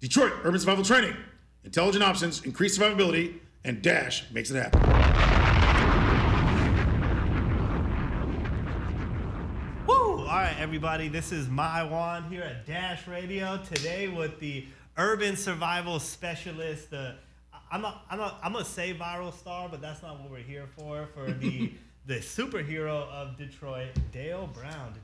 Detroit Urban Survival Training. Intelligent options, increased survivability, and Dash makes it happen. Woo! All right, everybody. This is My Juan here at Dash Radio today with the Urban Survival Specialist. I'm gonna say viral star, but that's not what we're here for. For the superhero of Detroit, Dale Brown.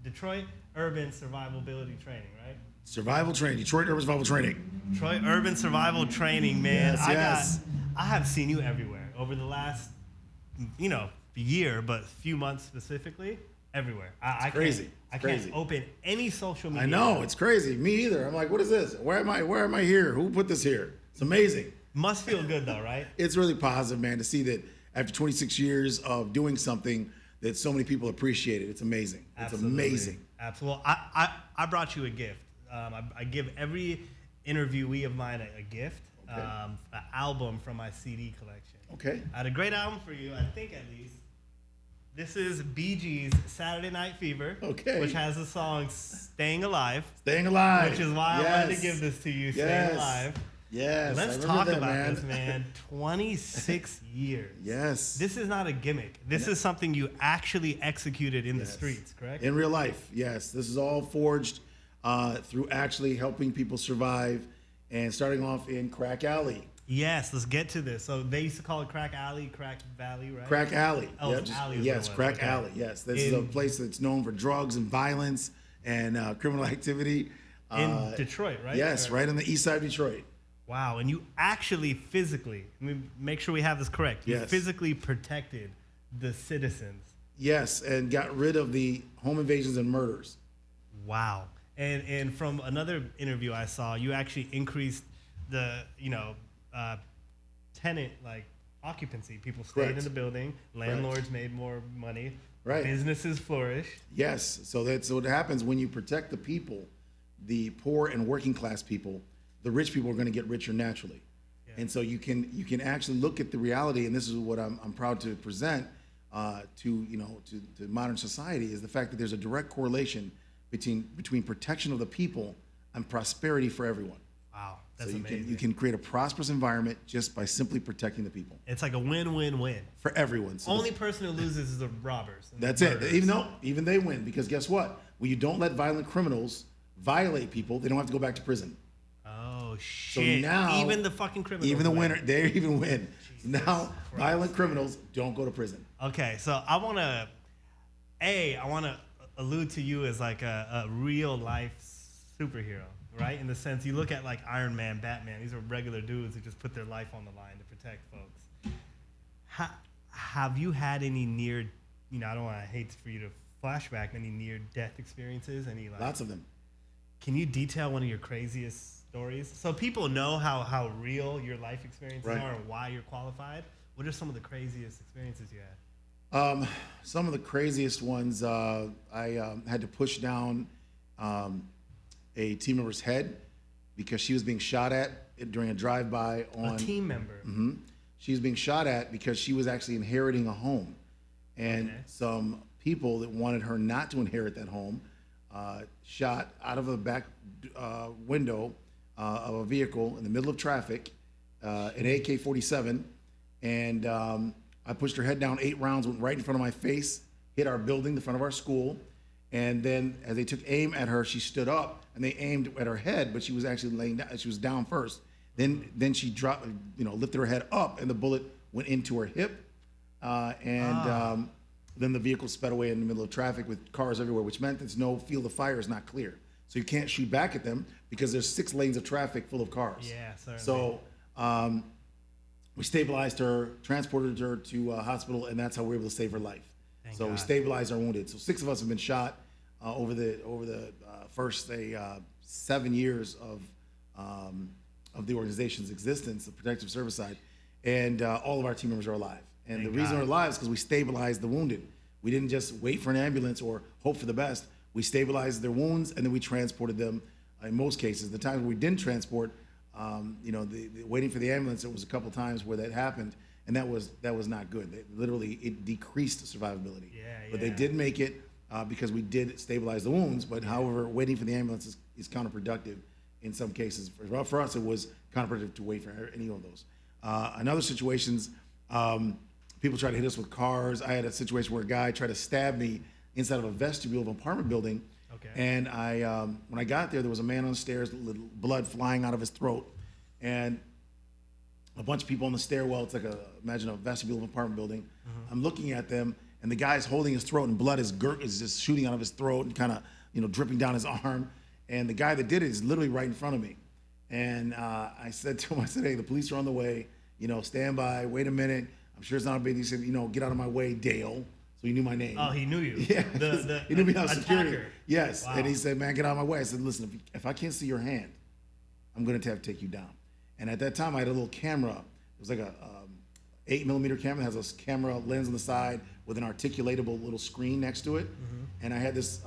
Detroit Urban Survivability Training, right? Survival Training. Detroit Urban Survival Training. Detroit Urban Survival Training, man. Yes. I have seen you everywhere over the last, year, but few months specifically, everywhere. I can't open any social media. I know, it's crazy. Me either. I'm like, what is this? Where am I here? Who put this here? It's amazing. Must feel good though, right? It's really positive, man, to see that after 26 years of doing something that so many people appreciate it. It's amazing. Absolutely. It's amazing. Absolutely. I brought you a gift. I give every interviewee of mine a gift, Okay. An album from my CD collection. Okay. I had a great album for you, I think at least. This is Bee Gees' Saturday Night Fever, Okay. which has the song Staying Alive. Staying Alive. Which is why I wanted to give this to you, Staying Alive. Yes. Let's talk about this, man. 26 years. Yes. This is not a gimmick. This is something you actually executed in the streets, correct? In real life, yes. This is all forged through actually helping people survive and starting off in Crack Alley. Yes, let's get to this. So they used to call it Crack Alley, Crack Valley, right? Crack Alley. Oh, Yep, Alley. Yes, Crack Alley. Yes, this is a place that's known for drugs and violence and criminal activity. In Detroit, right? Yes, right on the east side of Detroit. Wow, and you actually physically, let me make sure we have this correct. You Yes. physically protected the citizens. Yes, and got rid of the home invasions and murders. Wow. And from another interview I saw, you actually increased the, tenant occupancy. People stayed Correct. in the building. Landlords made more money. Right. Businesses flourished. Yes, so that's what happens when you protect the people, the poor and working class people. The rich people are going to get richer naturally, and so you can actually look at the reality. And this is what I'm proud to present to modern society, is the fact that there's a direct correlation between protection of the people and prosperity for everyone. Wow, that's so amazing. You can create a prosperous environment just by simply protecting the people. It's like a win-win-win. For everyone. So Only person who loses is the robbers. That's the it. murderers. Even they win, because guess what? When you don't let violent criminals violate people, they don't have to go back to prison. Oh shit! So now, even the fucking criminals, even the win. winner, they even win. Jesus Now, Christ. violent criminals don't go to prison. Okay, so I want to allude to you as like a real life superhero, right? In the sense, you look at like Iron Man, Batman. These are regular dudes who just put their life on the line to protect folks. Have you had any near, I don't want to hate for you to flashback, any near death experiences? Lots of them. Can you detail one of your craziest stories so people know how real your life experiences Right. are and why you're qualified? What are some of the craziest experiences you had? Some of the craziest ones, I had to push down a team member's head because she was being shot at during a drive-by on A team member. Mhm. She was being shot at because she was actually inheriting a home, and some people that wanted her not to inherit that home shot out of a back window of a vehicle in the middle of traffic, an AK-47, and I pushed her head down. 8 rounds went right in front of my face, hit our building, the front of our school, and then as they took aim at her, she stood up and they aimed at her head, but she was actually laying down. She was down first. Then she dropped, lifted her head up, and the bullet went into her hip, then the vehicle sped away in the middle of traffic with cars everywhere, which meant there's no field of fire is not clear. So you can't shoot back at them because there's 6 lanes of traffic full of cars. Yeah, certainly. So we stabilized her, transported her to a hospital, and that's how we were able to save her life. Thank So God. we stabilized our wounded. So 6 of us have been shot over the first 7 years of the organization's existence, the protective service side, and all of our team members are alive. And Thank the reason God. we're alive is because we stabilized the wounded. We didn't just wait for an ambulance or hope for the best. We stabilized their wounds, and then we transported them. In most cases, the times where we didn't transport, the waiting for the ambulance, it was a couple times where that happened, and that was not good. It decreased survivability. But they did make it because we did stabilize the wounds. But however, waiting for the ambulance is counterproductive in some cases. For us, it was counterproductive to wait for any of those. In other situations, people try to hit us with cars. I had a situation where a guy tried to stab me inside of a vestibule of an apartment building. Okay. And when I got there, there was a man on the stairs, blood flying out of his throat, and a bunch of people on the stairwell. It's like imagine a vestibule of an apartment building. I'm looking at them, and the guy's holding his throat, and blood is just shooting out of his throat and kind of dripping down his arm. And the guy that did it is literally right in front of me. And I said to him, I said, hey, the police are on the way. Stand by. Wait a minute. I'm sure it's not a big deal. He said, get out of my way, Dale. So he knew my name. Oh, he knew you. Yeah. He knew me on security. Attacker. Yes. Wow. And he said, man, get out of my way. I said, listen, if I can't see your hand, I'm going to have to take you down. And at that time, I had a little camera. It was like a 8mm camera. It has a camera lens on the side with an articulatable little screen next to it. And I had this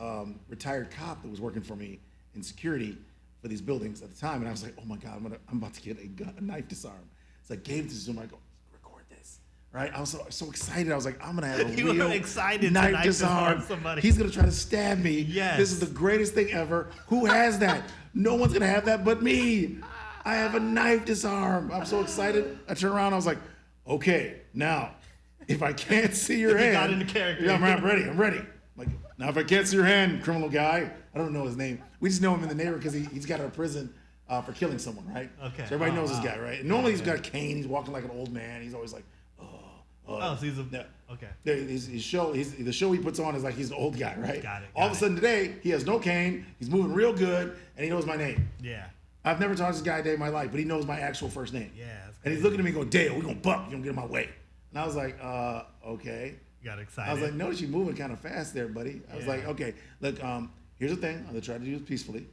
retired cop that was working for me in security for these buildings at the time. And I was like, oh my God, I'm about to get a knife disarm. So I gave it to him. I go, record this. Right? I was so excited. I was like, I'm going to have a You real were excited knife to knife disarm. somebody. He's going to try to stab me. Yes. This is the greatest thing ever. Who has that? No one's going to have that but me. I have a knife disarm. I'm so excited. I turn around. I was like, okay, now, if I can't see your hand. got into character. Yeah, I'm ready. I'm ready. Like, now, if I can't see your hand, criminal guy, I don't know his name. We just know him in the neighborhood because he's got out of prison for killing someone, right? Okay. So everybody knows wow. this guy, right? And normally he's got a cane. He's walking like an old man. He's always like, Oh, so he's a yeah. okay. The show he puts on is like he's an old guy, right? Got it, All of a sudden today, he has no cane. He's moving real good, and he knows my name. Yeah. I've never talked to this guy a day in my life, but he knows my actual first name. Yeah. That's And he's looking at me going, Dale, we're going to bump. You don't get in my way. And I was like, okay. You got excited. I was like, notice you moving kind of fast there, buddy. I was Yeah. like, okay, look, here's the thing. I'm going to try to do this peacefully.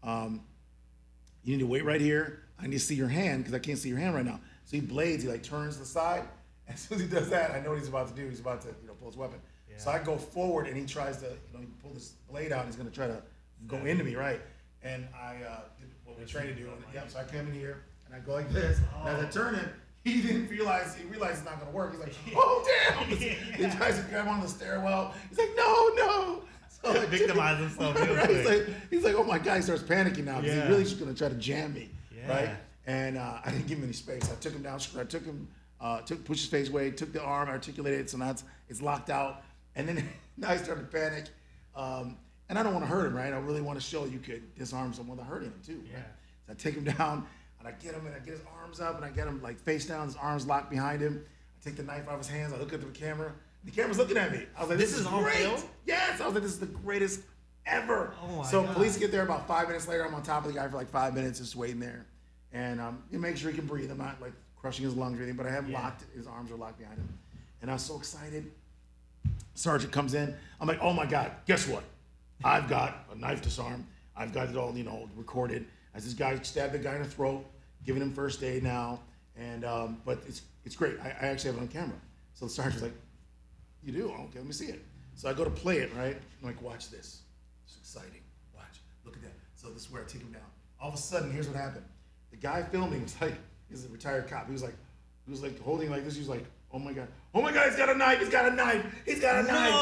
You need to wait right here. I need to see your hand because I can't see your hand right now. So he blades. He like turns to the side. As soon as he does that, I know what he's about to do. He's about to pull his weapon. Yeah. So I go forward, and he tries to he pull this blade out. And he's going to try to go into me, right? And I did what we're trained to do. And, so I come in here, and I go like this. And as I turn him, he realized it's not going to work. He's like, oh, damn. He tries to grab onto the stairwell. He's like, no. So I victimize himself real right? quick. He's like, oh my God, he starts panicking now because Yeah. he's really just going to try to jam me, Yeah. right? And I didn't give him any space. I took him down. I took him, pushed his face away, took the arm, articulated it, so now it's locked out. And then now he started to panic. And I don't want to hurt him, right? I really want to show you could disarm someone without hurting him too, Yeah. right? So I take him down, and I get him, and I get his arms up, and I get him like face down, his arms locked behind him. I take the knife out of his hands. I look at the camera. The camera's looking at me. I was like, This is on great. film? Yes. I was like, this is the greatest ever. Oh my so God. police get there about 5 minutes later. I'm on top of the guy for like 5 minutes, just waiting there. And you make sure he can breathe. I'm not like crushing his lungs or anything, but I have him locked. His arms are locked behind him. And I was so excited. Sergeant comes in. I'm like, oh my God, guess what? I've got a knife disarm. I've got it all, recorded. As this guy stabbed the guy in the throat, giving him first aid now. And but it's great. I actually have it on camera. So the sergeant's like, you do? Okay, let me see it. So I go to play it, right? I'm like, watch this. It's exciting. Watch. Look at that. So this is where I take him down. All of a sudden, here's what happened. The guy filming was like, he's a retired cop. He was like holding like this. He was like, oh my God, he's got a knife. He's got a knife. He's got a knife.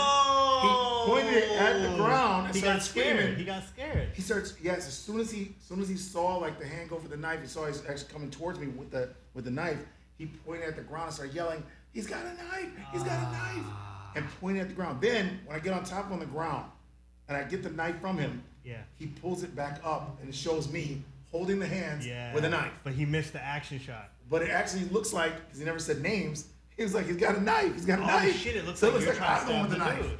He pointed it at the ground and He got started scared. screaming. He got scared. He starts, yes, as soon as he saw like the hand go for the knife, he saw he's actually coming towards me with the knife. He pointed at the ground and started yelling, he's got a knife, he's got a knife, and pointed at the ground. Then when I get on top of him on the ground and I get the knife from him, he pulls it back up and it shows me holding the hands with a knife. But he missed the action shot. But it actually looks like, because he never said names, he was like, he's got a knife, he's got a Oh knife. shit! It looks So like you're trying to I'm going stab with the the knife. dude.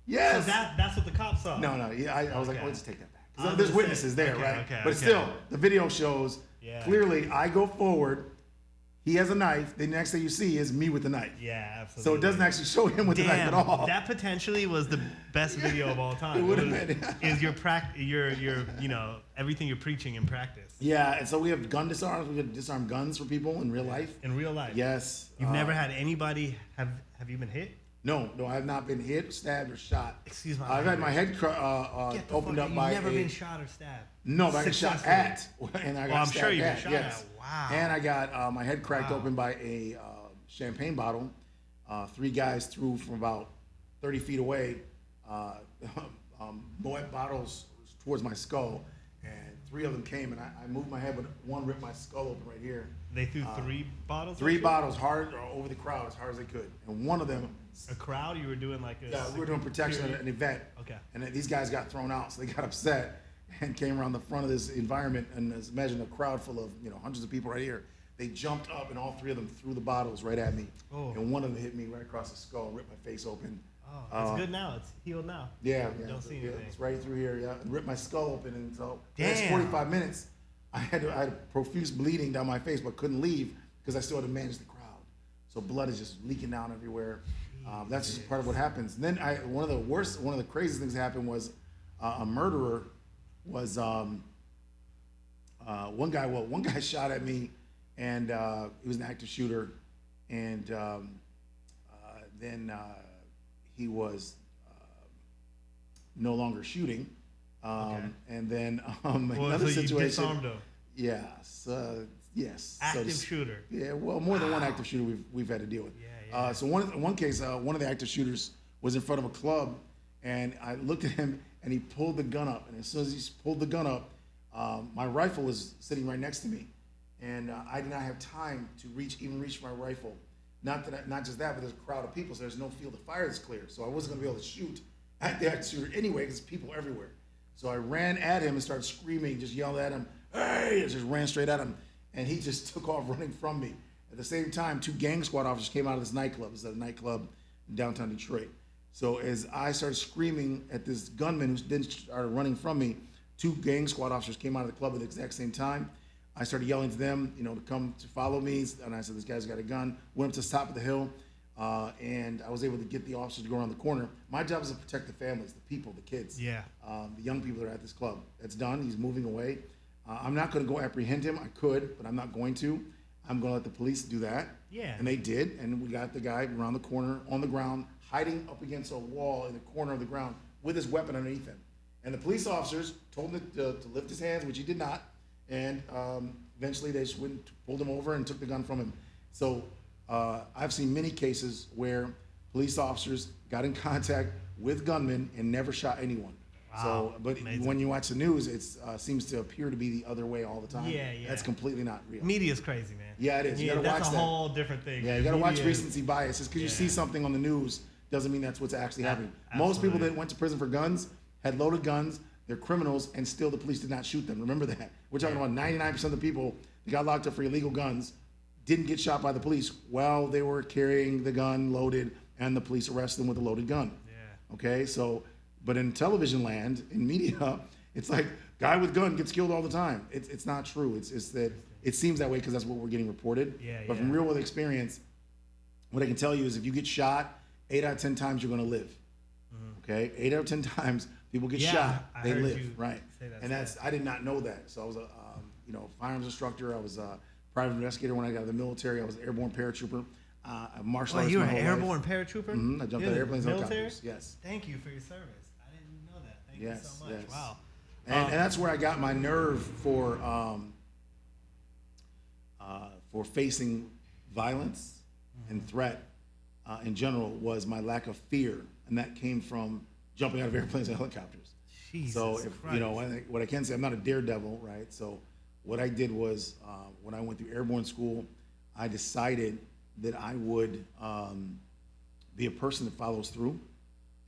Yes. So that's what the cops saw. No, I was like, Okay. oh, just take that back. I was There's gonna witnesses say, there, okay, right? okay, But okay. still, the video shows clearly I go forward, he has a knife, the next thing you see is me with the knife. Yeah, absolutely. So it doesn't actually show him with the knife at all. That potentially was the best video of all time. It would have been. Is your everything you're preaching in practice. Yeah, and so we have gun disarms. We have disarm guns for people in real life. In real life. Yes. You've never had anybody have you been hit? No, I have not been hit, stabbed, or shot. Excuse my I've had my head Get the opened fuck- up by You've never been shot or stabbed. No, but I got shot at, and I got I'm stabbed sure you've been at, shot yes. at. Wow. And I got my head cracked Wow. open by a champagne bottle. 3 guys threw from about 30 feet away Moet bottles towards my skull and 3 of them came, and I moved my head, but one ripped my skull open right here. They threw 3 bottles? 3 bottles hard over the crowd as hard as they could. And one of them... A crowd? You were doing like a... Yeah, we were doing protection at an event. Okay. And then these guys got thrown out, so they got upset and came around the front of this environment, and imagine a crowd full of, hundreds of people right here. They jumped up, and all 3 of them threw the bottles right at me. Oh. And one of them hit me right across the skull, ripped my face open. Oh, it's good now. It's healed now. Yeah. Don't see anything. It's right through here, yeah. And ripped my skull open, and so the Damn. next 45 minutes, I had profuse bleeding down my face, but couldn't leave because I still had to manage the crowd. So blood is just leaking down everywhere. That's just part of what happens. And then one of the craziest things that happened was a murderer was one guy shot at me, and he was an active shooter, and then he was no longer shooting. Okay. And then Well, another so situation. You disarmed him. Yes, yes. Active shooter. Yeah, well, more than one active shooter we've had to deal with. Yeah. So one case, one of the active shooters was in front of a club, and I looked at him, and he pulled the gun up. And as soon as he pulled the gun up, my rifle was sitting right next to me, and I did not have time to even reach my rifle. Not just that, but there's a crowd of people, so there's no field of fire that's clear. So I wasn't going to be able to shoot at the active shooter anyway, because there's people everywhere. So I ran at him and started screaming, just yelled at him, "Hey!" I just ran straight at him, and he just took off running from me. At the same time, 2 gang squad officers came out of this nightclub. It's a nightclub in downtown Detroit. So as I started screaming at this gunman who then started running from me, 2 gang squad officers came out of the club at the exact same time. I started yelling to them, to come to follow me. And I said, "This guy's got a gun." Went up to the top of the hill, and I was able to get the officers to go around the corner. My job is to protect the families, the people, the kids, Yeah. the young people that are at this club. That's done. He's moving away. I'm not going to go apprehend him. I could, but I'm not going to. I'm going to let the police do that. Yeah. And they did, and we got the guy around the corner on the ground, hiding up against a wall in the corner of the ground with his weapon underneath him. And the police officers told him to lift his hands, which he did not. And eventually they just pulled him over and took the gun from him. So I've seen many cases where police officers got in contact with gunmen and never shot anyone. Wow. So, but Amazing. when you watch the news, it seems to appear to be the other way all the time. Yeah. That's completely not real. Media's crazy, man. Yeah, it is. You gotta that's watch a that. whole different thing. Yeah, you got to watch Media is- recency bias. Just because you see something on the news doesn't mean that's what's actually happening. Most people Absolutely. that went to prison for guns had loaded guns. They're criminals, and still the police did not shoot them. Remember that. We're talking about 99% of the people that got locked up for illegal guns didn't get shot by the police while they were carrying the gun loaded, and the police arrested them with a loaded gun. Yeah. Okay, so, but in television land, in media, it's like guy with gun gets killed all the time. It's not true. It's that it seems that way because that's what we're getting reported. Yeah, but from real world experience, what I can tell you is if you get shot, 8 out of 10 times you're going to live. Okay, 8 out of 10 times people get shot, I they heard live, you right? say that And that's I did not know that. So I was a firearms instructor. I was a private investigator when I got out of the military. I was an airborne paratrooper. Martial arts. you were my an whole life. airborne paratrooper? I jumped out You're of airplanes and military? helicopters. Yes. Thank you for your service. I didn't know that. Thank you so much. Yes. Wow. And that's where I got my nerve for facing violence and threat in general was my lack of fear, and that came from jumping out of airplanes and helicopters. Jesus So if Christ. what I can say, I'm not a daredevil, right? So what I did was when I went through airborne school, I decided that I would be a person that follows through.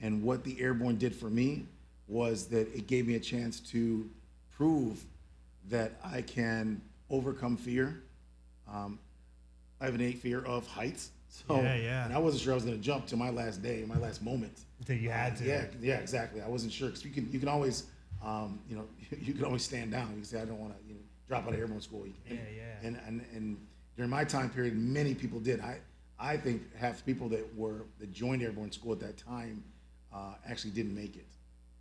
And what the airborne did for me was that it gave me a chance to prove that I can overcome fear. I have an innate fear of heights. So, Yeah. And I wasn't sure I was going to jump to my last day, my last moment. Until you had to. Yeah, exactly. I wasn't sure because you can always, you can always stand down. You can say I don't want to, drop out of airborne school. Yeah. And during my time period, many people did. I think half the people that joined airborne school at that time actually didn't make it.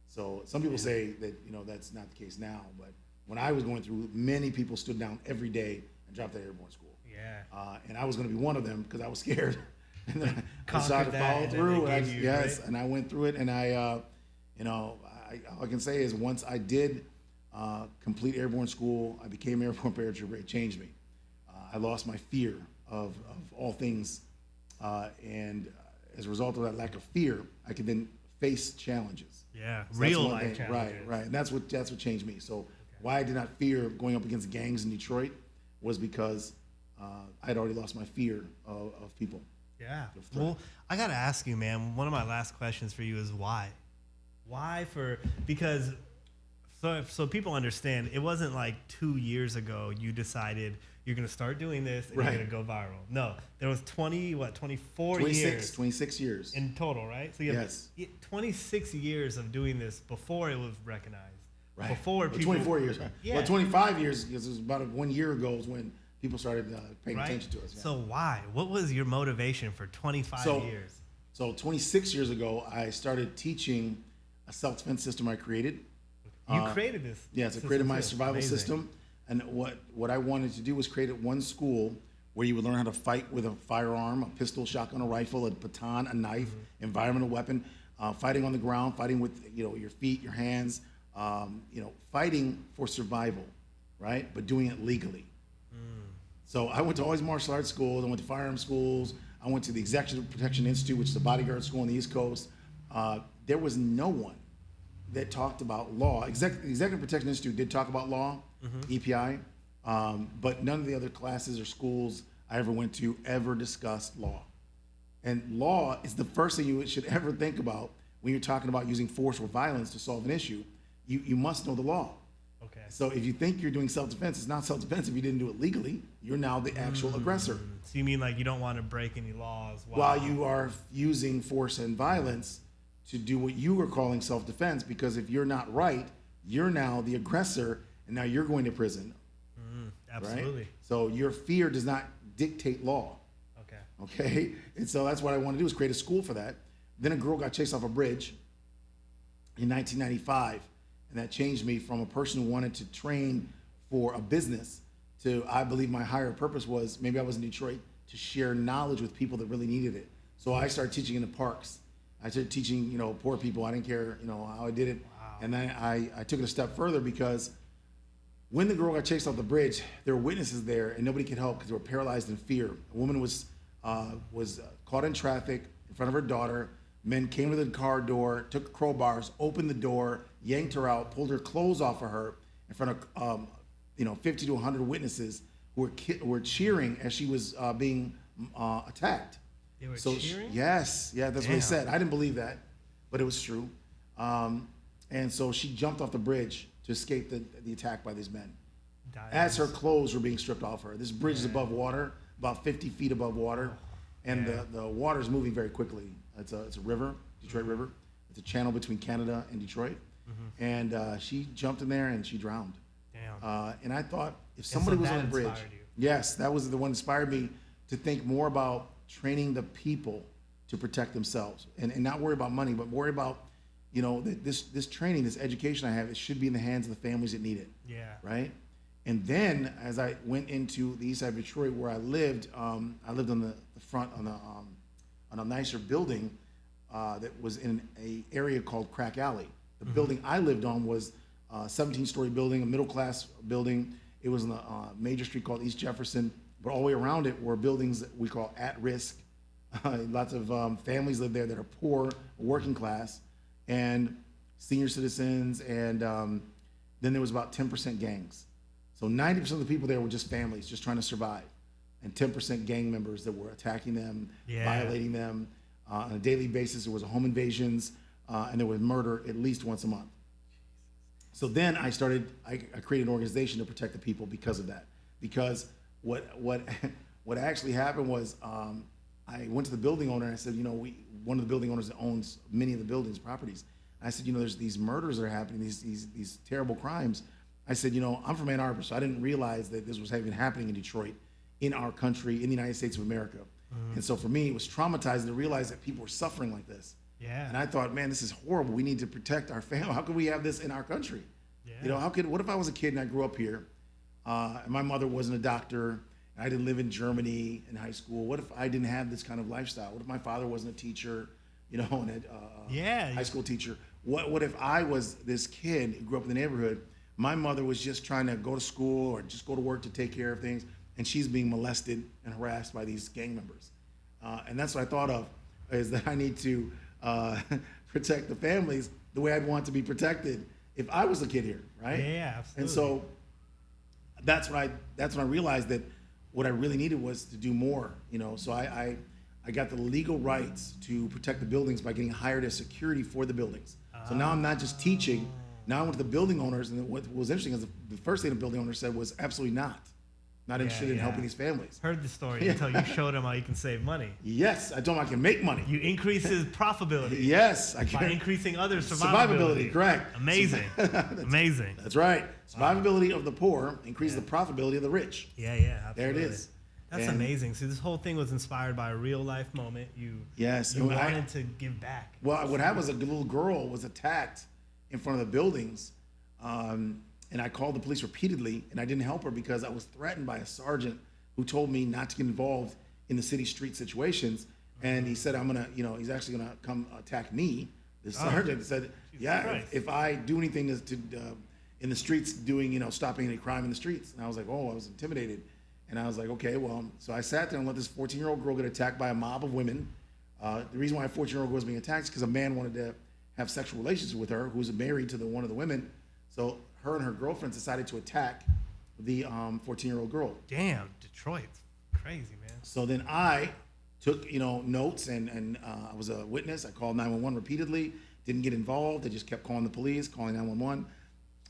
So some people say that that's not the case now, but when I was going through, many people stood down every day and dropped out of airborne school. Yeah. And I was going to be one of them because I was scared. And then I Conquered decided to that, follow and then through. they gave you, Yes, right? and I went through it, and all I can say is once I did complete airborne school, I became airborne paratrooper. It changed me. I lost my fear of all things, and as a result of that lack of fear, I could then face challenges. Yeah. So that's Real one life thing. challenges. Right. And that's what changed me. So Why I did not fear going up against gangs in Detroit was because I'd already lost my fear of people. Yeah. Well, I got to ask you, man, one of my last questions for you is why? Because so people understand, it wasn't like 2 years ago you decided you're going to start doing this and you're going to go viral. No, there was 24 years. 26 years. In total, right? So you have 26 years of doing this before it was recognized. Right. Before people. 24 years, right? Yeah. Well, 25 years, because it was about 1 year ago is when people started paying attention to us. Yeah. So why? What was your motivation for 25 years? So 26 years ago, I started teaching a self-defense system I created. You created this? Yes, I created my survival system. And what I wanted to do was create one school where you would learn how to fight with a firearm, a pistol, shotgun, a rifle, a baton, a knife, environmental weapon, fighting on the ground, fighting with your feet, your hands, fighting for survival, right? But doing it legally. So I went to all these martial arts schools. I went to firearm schools. I went to the Executive Protection Institute, which is a bodyguard school on the East Coast. There was no one that talked about law. Executive Protection Institute did talk about law, EPI, but none of the other classes or schools I ever went to ever discussed law. And law is the first thing you should ever think about when you're talking about using force or violence to solve an issue. You must know the law. Okay. So if you think you're doing self-defense, it's not self-defense if you didn't do it legally. You're now the actual aggressor. So you mean like you don't want to break any laws while you are using force and violence to do what you are calling self-defense, because if you're not right, you're now the aggressor, and now you're going to prison. Absolutely. Right? So your fear does not dictate law. Okay? And so that's what I want to do, is create a school for that. Then a girl got chased off a bridge in 1995, and that changed me from a person who wanted to train for a business to, I believe my higher purpose was, maybe I was in Detroit, to share knowledge with people that really needed it. So I started teaching in the parks. I started teaching, poor people. I didn't care, how I did it. Wow. And then I took it a step further, because when the girl got chased off the bridge, there were witnesses there, and nobody could help because they were paralyzed in fear. A woman was caught in traffic in front of her daughter. Men came to the car door, took crowbars, opened the door, yanked her out, pulled her clothes off of her in front of 50 to 100 witnesses who were cheering as she was being attacked. They were cheering? Yes, that's what they said. I didn't believe that, but it was true. And so she jumped off the bridge to escape the attack by these men. As her clothes were being stripped off her. This bridge is above water, about 50 feet above water, and the water is moving very quickly. It's a river, Detroit River. It's a channel between Canada and Detroit. And she jumped in there and she drowned. Damn. And I thought, if somebody was on the bridge, yes, that was the one that inspired me to think more about training the people to protect themselves, and not worry about money, but worry about, this training, this education I have, it should be in the hands of the families that need it. Yeah. Right. And then as I went into the east side of Detroit, where I lived on the front on a nicer building that was in an area called Crack Alley. The building I lived on was a 17-story building, a middle-class building. It was on a major street called East Jefferson, but all the way around it were buildings that we call at-risk. Lots of families live there that are poor, working class, and senior citizens, and then there was about 10% gangs. So 90% of the people there were just families, just trying to survive, and 10% gang members that were attacking them, violating them on a daily basis. There was home invasions, and there was murder at least once a month. So then I created an organization to protect the people because of that. Because what actually happened was, I went to the building owner and I said, one of the building owners that owns many of the buildings, properties. I said, there's these murders that are happening, these terrible crimes. I said, I'm from Ann Arbor, so I didn't realize that this was even happening in Detroit, in our country, in the United States of America. And so for me, it was traumatizing to realize that people were suffering like this. Yeah. And I thought, man, this is horrible. We need to protect our family. How could we have this in our country? Yeah. What if I was a kid and I grew up here, and my mother wasn't a doctor, and I didn't live in Germany in high school? What if I didn't have this kind of lifestyle? What if my father wasn't a teacher, and a high school teacher? What if I was this kid who grew up in the neighborhood? My mother was just trying to go to school or just go to work to take care of things, and she's being molested and harassed by these gang members. And that's what I thought of, is that I need to protect the families the way I'd want to be protected if I was a kid here, right? Yeah, absolutely. And so that's when I realized that what I really needed was to do more, So I got the legal rights to protect the buildings by getting hired as security for the buildings. So now I'm not just teaching. Now I went to the building owners, and what was interesting is the first thing the building owner said was absolutely not interested in helping these families. Heard the story until you showed him how you can save money. Yes, I told him I can make money. You increase his profitability. Yes, I can. By increasing other survivability. Correct. Amazing. Amazing. That's right. Survivability of the poor increases the profitability of the rich. Yeah, absolutely. There it is. That's amazing. See, this whole thing was inspired by a real life moment. You wanted to give back. Well, what happened was a little girl was attacked in front of the buildings, and I called the police repeatedly, and I didn't help her because I was threatened by a sergeant who told me not to get involved in the city street situations. And he said, he's actually gonna come attack me. The sergeant said, if I do anything to in the streets, stopping any crime in the streets. And I was like, I was intimidated. And I was like, okay, well, so I sat there and let this 14-year-old girl get attacked by a mob of women. The reason why a 14-year-old girl was being attacked is because a man wanted to have sexual relations with her, who's married to one of the women. So her and her girlfriends decided to attack the 14-year-old girl. Damn, Detroit's crazy, man. So then I took, notes, and I was a witness. I called 911 repeatedly, didn't get involved. They just kept calling the police, calling 911.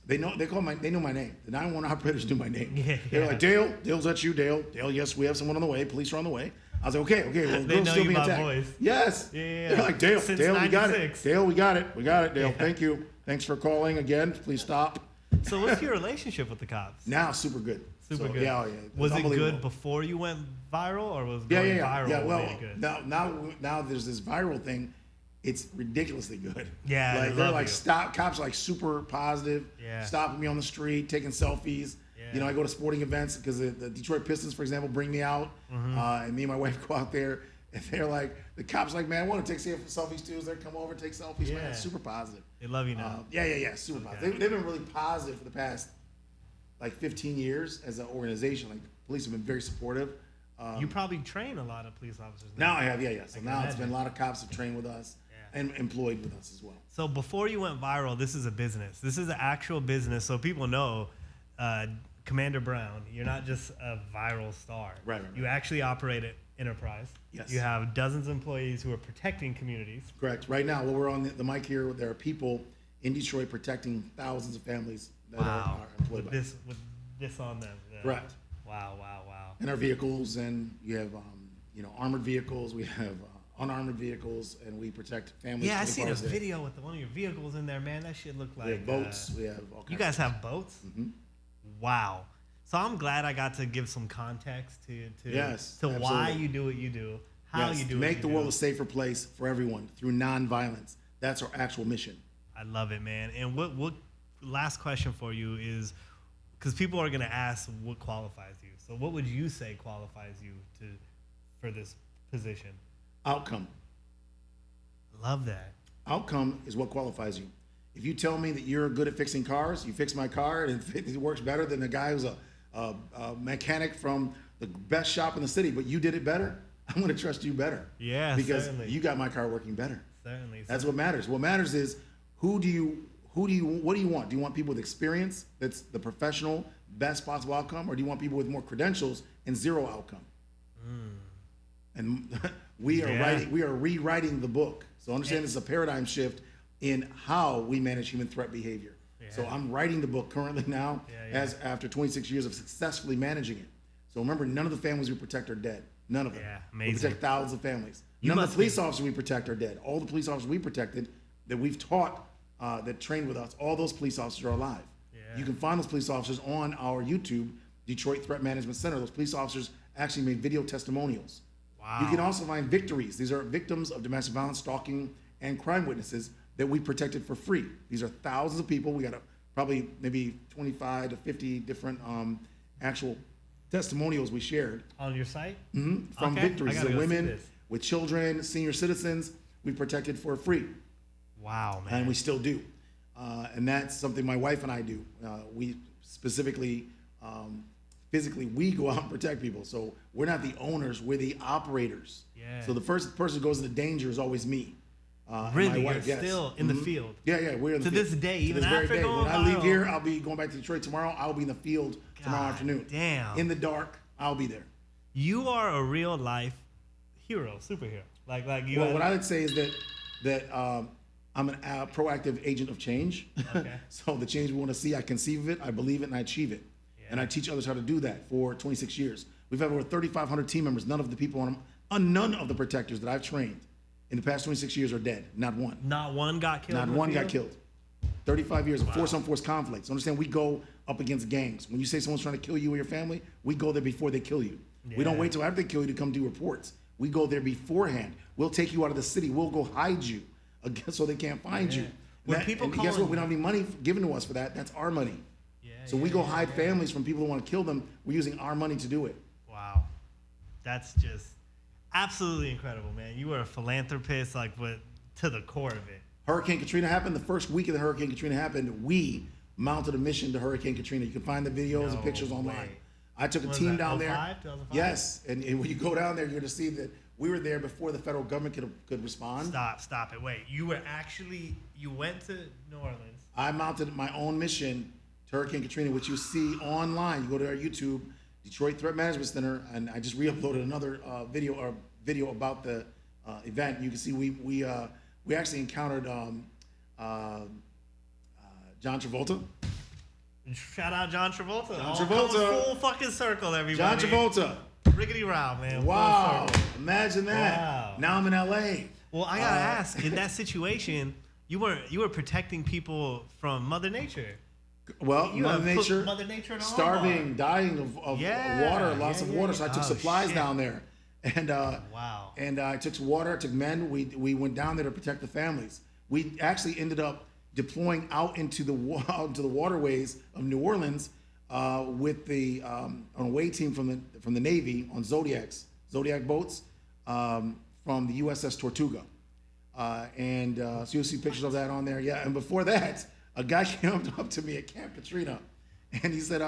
They know my name. The 911 operators knew my name. They were like, Dale, is that you, Dale? Dale, yes, we have someone on the way. Police are on the way. I was like, okay, well, they know still you being by attacked. voice. Yes. Yeah. They're like, Dale, Since we got 96. it. Dale, we got it, Dale. Thank you. Thanks for calling again. Please stop. So what's your relationship with the cops? Now, super good. Super So, good. Yeah. Was it good before you went viral, or was going viral really good? Now there's this viral thing. It's ridiculously good. Yeah, they're like cops are like super positive. Yeah. Stopping me on the street, taking selfies. Yeah. I go to sporting events because the Detroit Pistons, for example, bring me out, and me and my wife go out there, and they're like, the cops are like, man, I want to take selfies too. So they come over, take selfies. Yeah. Man, it's super positive. They love you now. Super positive. They've been really positive for the past 15 years as an organization. Like, police have been very supportive. You probably train a lot of police officers now I have, So now it's been a lot of cops have trained with us and employed with us as well. So before you went viral, this is a business. This is an actual business, so people know, Commander Brown, you're not just a viral star. Right. You actually operate an enterprise. Yes. You have dozens of employees who are protecting communities. Correct. Right now, while we're on the mic here, there are people in Detroit protecting thousands of families that are employed by us. With this on them. Yeah. Correct. Wow. And our vehicles, and you have armored vehicles, we have unarmored vehicles, and we protect families. Yeah, I seen a video with one of your vehicles in there, man. That shit looked like we have boats. We have all kinds. You guys have boats? Mm-hmm. Wow. So I'm glad I got to give some context to absolutely. why you do what you do, how you do it. Make the world a safer place for everyone through nonviolence. That's our actual mission. I love it, man. And what last question for you is, because people are going to ask what qualifies you. So what would you say qualifies you for this position? Outcome. Love that. Outcome is what qualifies you. If you tell me that you're good at fixing cars, you fix my car and it works better than the guy who's a mechanic from the best shop in the city, but you did it better, I'm going to trust you better. Yeah, because certainly. You got my car working better. Certainly. That's what matters. What matters is what do you want? Do you want people with experience that's the professional best possible outcome, or do you want people with more credentials and zero outcome? And we are rewriting the book. So understand this is a paradigm shift in how we manage human threat behavior. Yeah. So I'm writing the book currently now, as after 26 years of successfully managing it. So remember, none of the families we protect are dead. None of them. Yeah, amazing. We protect thousands of families. None of the police officers we protect are dead. All the police officers we protected that we've taught, that trained with us, all those police officers are alive. Yeah. You can find those police officers on our YouTube, Detroit Threat Management Center. Those police officers actually made video testimonials. Wow. You can also find victories. These are victims of domestic violence, stalking, and crime witnesses that we protected for free. These are thousands of people. We got probably maybe 25 to 50 different actual testimonials we shared. On your site? Mm-hmm. From victories. The women with children, senior citizens, we protected for free. Wow, man. And we still do. And that's something my wife and I do. We specifically, physically, we go out and protect people. So we're not the owners, we're the operators. Yeah. So the first person who goes into danger is always me. and Really, my you're wife, yes. still in the field. Yeah, we're in the To field. this day, To even this very after day. going When I leave viral. here, I'll be going back to Detroit tomorrow. I'll be in the field tomorrow God afternoon. damn. In the dark, I'll be there. You are a real life hero, superhero. Like you. Well, what I would say is that I'm a proactive agent of change. Okay. So the change we want to see, I conceive of it, I believe it, and I achieve it. Yeah. And I teach others how to do that for 26 years. We've had over 3,500 team members. None of the people none of the protectors that I've trained in the past 26 years are dead. Not one. Not one got killed. Not in the one got field? killed. 35 years of force-on-force conflicts. Understand, we go up against gangs. When you say someone's trying to kill you or your family, we go there before they kill you. We don't Yeah. wait till after they kill you to come do reports. We go there beforehand. We'll take you out of the city. We'll go hide you so they can't find you. When And people and guess calling- what? We don't have any money given to us for that. That's our money. Yeah, So we go hide families from people who want to kill them. We're using our money to do it. Wow, that's just absolutely incredible, man. You are a philanthropist, like to the core of it. Hurricane Katrina happened. The first week of the Hurricane Katrina happened, we mounted a mission to Hurricane Katrina. You can find the videos and No pictures online. way. I took a Was team that down there. 2005? Yes, and when you go down there, you're going to see that we were there before the federal government could respond. Stop it. Wait, you went to New Orleans. I mounted my own mission to Hurricane Katrina, which you see online. You go to our YouTube, Detroit Threat Management Center, and I just re-uploaded another video about the event. You can see we actually encountered John Travolta. Shout out John Travolta. John All Travolta. comes full fucking circle, everybody. John Travolta. Riggedy row, man. Wow, Full circle. imagine that. Wow. Now I'm in LA. Well, I gotta ask, in that situation, you were protecting people from Mother Nature. Well, You Mother have put Nature, Mother Nature in a starving, dying of Yeah, water, lots yeah, of yeah, water. yeah. So I took Oh, supplies shit. down there, and Wow. and I took some water, I took men. We went down there to protect the families. We actually ended up deploying out into the waterways of New Orleans with the on a away team from the Navy on Zodiac boats from the USS Tortuga. So you'll see pictures of that on there. Yeah, and before that, a guy came up to me at Camp Katrina, and he said,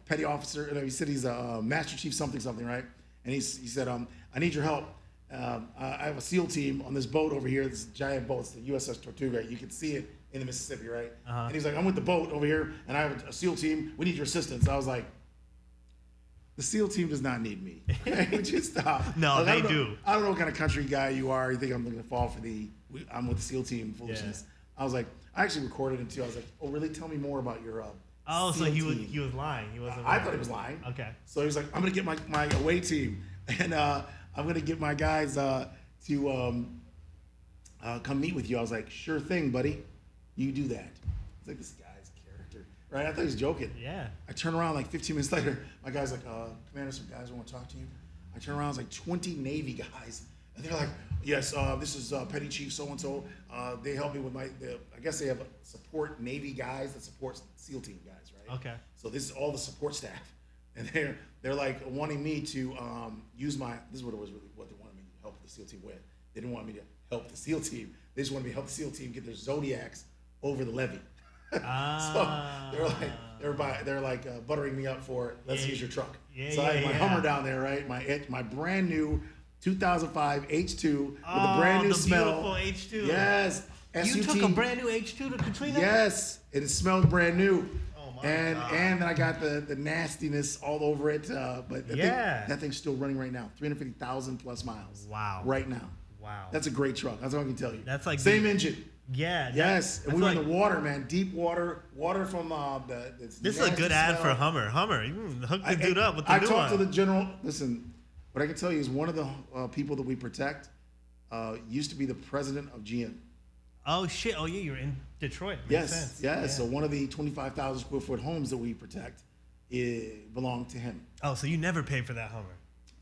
petty officer, he said he's a Master Chief something, right? And he said, I need your help. I have a SEAL team on this boat over here, this giant boat, it's the USS Tortuga. You can see it in the Mississippi, right? And he's like, I'm with the boat over here, and I have a SEAL team. We need your assistance. I was like, the SEAL team does not need me. Would you stop? No, Like, they do. I don't know what kind of country guy you are. You think I'm going to fall for I'm with the SEAL team foolishness. I was like, I actually recorded it too. I was like, oh, really? Tell me more about your Oh, so SEAL he team. was lying. He wasn't. I thought he was lying. Okay. So he was like, I'm going to get my away team, and I'm going to get my guys to come meet with you. I was like, sure thing, buddy. You do that. It's like this guy's character, right? I thought he was joking. Yeah. I turn around like 15 minutes later. My guy's like, Commander, some guys want to talk to you. I turn around, it's like 20 Navy guys. And they're like, yes, this is Petty Chief so-and-so. They help me with I guess they have support Navy guys that support SEAL team guys, right? Okay. So this is all the support staff. And they're like wanting me to use this is what it was really, what they wanted me to help the SEAL team with. They didn't want me to help the SEAL team. They just wanted me to help the SEAL team get their Zodiacs over the levee. So they're like buttering me up for let's use your truck. So I had my Hummer down there, right? My brand new 2005 H2 with a brand new smell. The beautiful H2. Yes. You SUT. took a brand new H2 to Katrina? Yes. It smelled brand new. Oh my and God. and then I got the nastiness all over it. But that thing's still running right now. 350,000 plus miles. Wow. Right now. Wow. That's a great truck. That's all I can tell you. That's like same engine. Yeah. Yes, and we that's were in the water, man. Deep water from This is a good ad for Hummer. Hummer, you can hook the dude up with the I new talked to one. the general. Listen, what I can tell you is one of the people that we protect used to be the president of GM. Oh shit! Oh yeah, you're in Detroit. Makes sense. Yes. Yeah. So one of the 25,000 square foot homes that we protect belonged to him. Oh, so you never paid for that Hummer?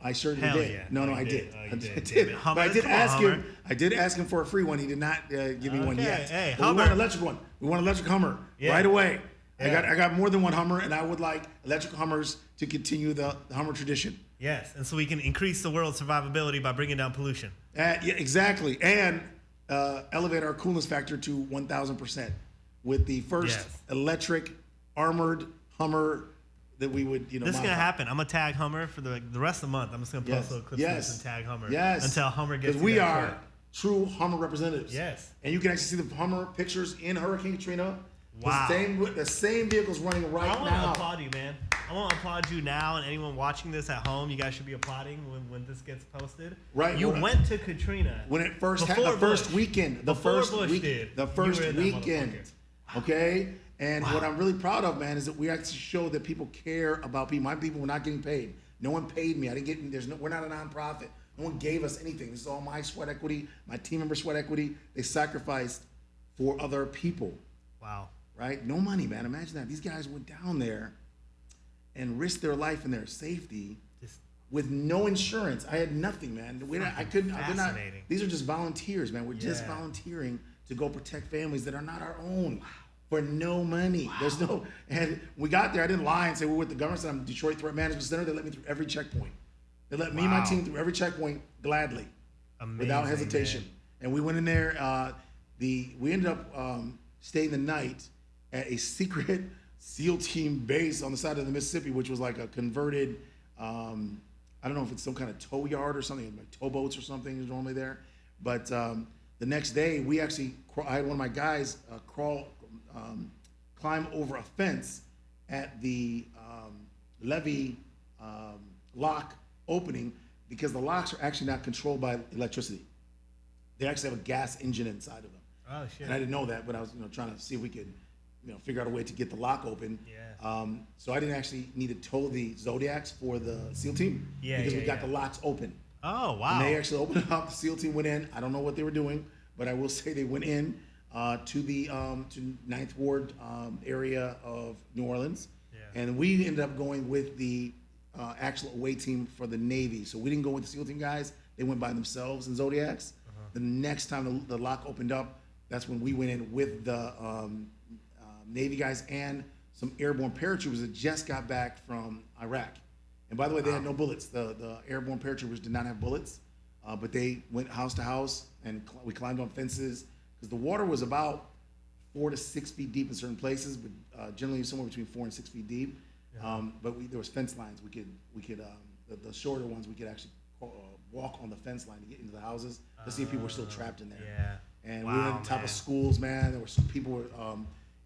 I certainly Hell did. yeah. No, Oh, I you did. did. Oh, you I did. did. Hummer, But I did come on, ask Hummer. him. I did ask him for a free one. He did not give me one Okay. yet. Hey, But we Hummer. want an electric one. We want an electric Hummer right away. Yeah. I got more than one Hummer, and I would like electric Hummers to continue the Hummer tradition. Yes, and so we can increase the world's survivability by bringing down pollution. Yeah, exactly, and elevate our coolness factor to 1,000% with the first electric armored Hummer that we would, This is modify. gonna happen. I'm gonna tag Hummer for the rest of the month. I'm just gonna post little clips of this and tag Hummer until Hummer gets. Because we are true Hummer representatives. Yes. And you can actually see the Hummer pictures in Hurricane Katrina. Wow. The same vehicle's running right I want now. to applaud you, man. I want to applaud you now, and anyone watching this at home, you guys should be applauding when this gets posted. Right. You went to Katrina when it first happened, the first weekend. The first weekend. Okay? And what I'm really proud of, man, is that we actually showed that people care about people. My people were not getting paid. No one paid me. I didn't get, we're not a nonprofit. No one gave us anything. This is all my sweat equity, my team member sweat equity. They sacrificed for other people. Wow. Right? No money, man. Imagine that. These guys went down there and risked their life and their safety with no insurance. I had nothing, man. I couldn't. These are just volunteers, man. We're just volunteering to go protect families that are not our own for no money. Wow. There's no. And we got there. I didn't lie and say we're with the government. I said I'm Detroit Threat Management Center. They let me through every checkpoint. They let me and my team through every checkpoint gladly, without hesitation. Man. And we went in there. We ended up staying the night at a secret SEAL team base on the side of the Mississippi, which was like a converted, I don't know if it's some kind of tow yard or something, like towboats or something is normally there. But the next day, I had one of my guys climb over a fence at the levee lock opening, because the locks are actually not controlled by electricity. They actually have a gas engine inside of them. Oh, shit. And I didn't know that, but I was trying to see if we could figure out a way to get the lock open. Yeah. So I didn't actually need to tow the Zodiacs for the SEAL team because we got the locks open. Oh, wow. And they actually opened it up. The SEAL team went in. I don't know what they were doing, but I will say they went in to the to 9th Ward area of New Orleans. Yeah. And we ended up going with the actual away team for the Navy. So we didn't go with the SEAL team guys. They went by themselves in Zodiacs. The next time the lock opened up, that's when we went in with the Navy guys and some airborne paratroopers that just got back from Iraq. And by the way, they had no bullets. The airborne paratroopers did not have bullets, but they went house to house, and we climbed on fences, because the water was about 4 to 6 feet deep in certain places, but generally somewhere between 4 and 6 feet deep. Yeah. But there was fence lines. We could the shorter ones, we could actually walk on the fence line to get into the houses to see if people were still trapped in there. Yeah. And we were on top of schools, man. There were some people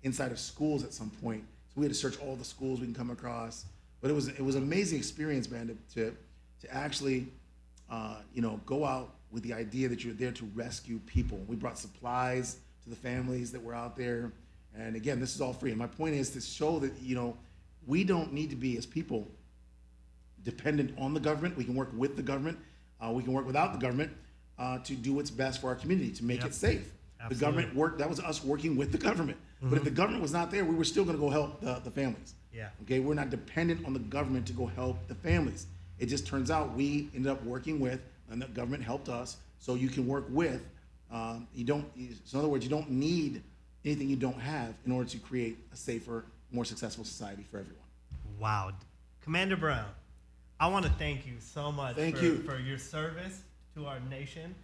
inside of schools at some point, so we had to search all the schools we can come across. But it was an amazing experience, man, to actually go out with the idea that you're there to rescue people. We brought supplies to the families that were out there, and again, this is all free. And my point is to show that we don't need to be, as people, dependent on the government. We can work with the government. We can work without the government to do what's best for our community, to make it safe. Absolutely. The government worked. That was us working with the government. Mm-hmm. But if the government was not there, we were still going to go help the families. Yeah. Okay. We're not dependent on the government to go help the families. It just turns out we ended up working with, and the government helped us. So you can work with. So in other words, you don't need anything you don't have in order to create a safer, more successful society for everyone. Wow, Commander Brown, I want to thank you so much for your service to our nation,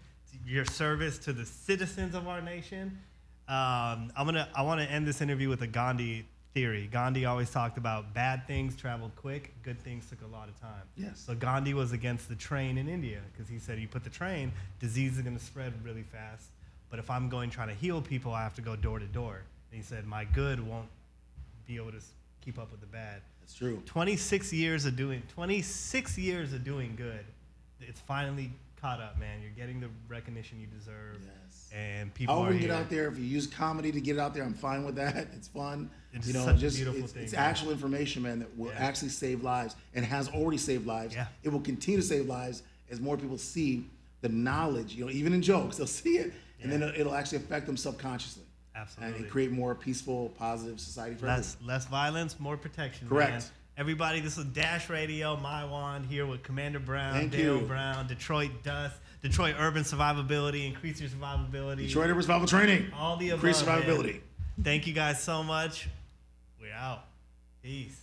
your service to the citizens of our nation. I want to end this interview with a Gandhi theory. Gandhi always talked about bad things traveled quick, good things took a lot of time. Yes. So Gandhi was against the train in India, because he said you put the train, disease is going to spread really fast. But if I'm trying to heal people, I have to go door to door. And he said my good won't be able to keep up with the bad. That's true. 26 years of doing good. It's finally caught up, man. You're getting the recognition you deserve. Yes. And people we get out there. If you use comedy to get it out there, I'm fine with that. It's fun. It's such a beautiful thing. It's actual information, man, that will actually save lives and has already saved lives. Yeah. It will continue to save lives as more people see the knowledge. Even in jokes, they'll see it, and then it'll actually affect them subconsciously. Absolutely. And create more peaceful, positive society for everyone. Less violence, more protection. Correct. Man. Everybody, this is Dash Radio, My Wand, here with Commander Brown, Dale Brown, Detroit D.U.S.T, Detroit Urban Survivability, Increase Your Survivability. Detroit Urban Survival Training. All the above. Increase survivability. Man. Thank you guys so much. We're out. Peace.